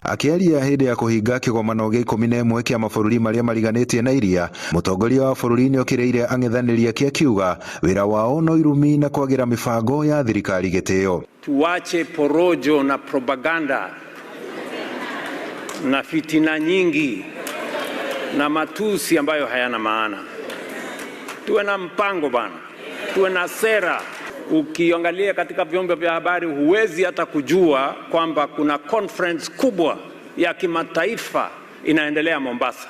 Akiaria hindi ya kuhinga kigomano gia 11 kia mabũrũri maria mariganĩtie na iria, mũtongoria wa bũrũri nĩ okĩrĩire ang'ethanĩria akiuga wĩra wao no irumi na kwagĩra mibango ya thirikari gĩtĩo. Tuache porojo na propaganda na fitina nyingi na matusi ambayo hayana maana. Tuwe na mpango bana, tuwe na sera. Ukiangalia katika vyombo vya habari huwezi hata kujua kwamba kuna conference kubwa ya kimataifa inaendelea Mombasa.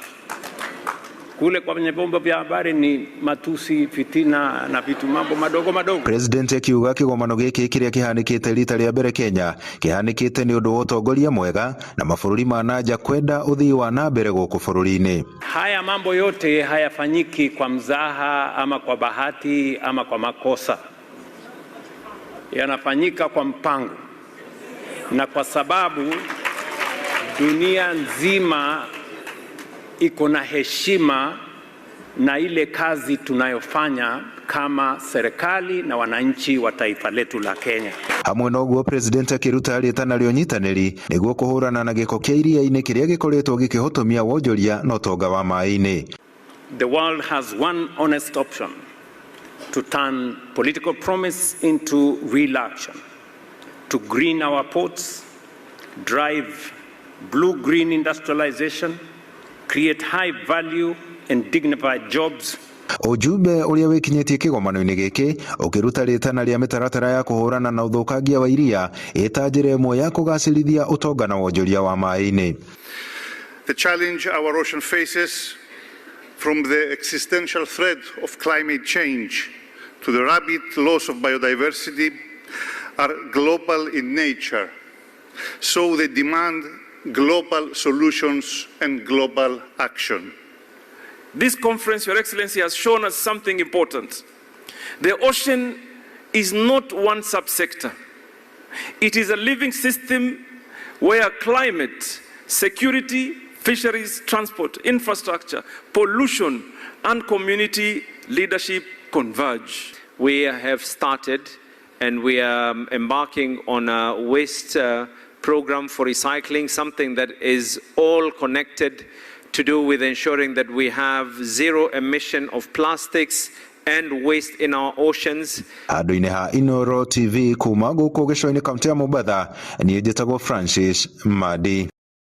Kule kwa vyombo vya habari ni matusi, fitina na vitu mambo madogo madogo. President akiuga kigomano gĩkĩ kĩrĩa kĩhanĩkĩte rita rĩa mbere Kenya kĩhanĩkĩte nĩ ũndũ wa ũtongoria mwega na mabũrũri ma nanja kwenda ũthii wa na mbere gũkũ bũrũri-inĩ. Haya mambo yote hayafanyiki kwa mzaha ama kwa bahati ama kwa makosa. Yanafanyika kwa mpango, na kwa sababu dunia nzima iko na heshima na ile kazi tunayofanya kama serikali na wananchi wa taifa letu la Kenya. Hamwe na ũguo president akiruta rĩtana rĩa ũnyitanĩri nĩguo kũhũrana na gĩko kĩa iria-inĩ kĩrĩa gĩkoretwo gĩkĩhotomia wonjoria na ũtonga wa maĩ-inĩ. The world has one honest option: to turn political promise into real action, to green our ports, drive blue-green industrialization, create high value and dignified jobs. Ujumbe uria wikinyetie kigomano-inĩ gĩkĩ ũkĩruta rĩtana rĩa mĩtaratara ya kũhũrana na ũthũkangia wa iria ĩta njĩra ĩmwe ya kũgacĩrithia ũtonga na wonjoria wa maĩ-inĩ. The challenge our ocean faces, from the existential threat of climate change to the rapid loss of biodiversity, are global in nature, so they demand global solutions and global action. This conference, Your Excellency, has shown us something important. The ocean is not one subsector. It is a living system where climate, security, fisheries, transport, infrastructure, pollution, and community leadership converge. We have started and we are embarking on a waste program for recycling, something that is all connected to do with ensuring that we have zero emission of plastics and waste in our oceans. Andũ-inĩ ha Inooro TV kuma gũkũ gĩcũa-inĩ kaunti ya Mombasa, niĩ njĩtagwo Francis Madi.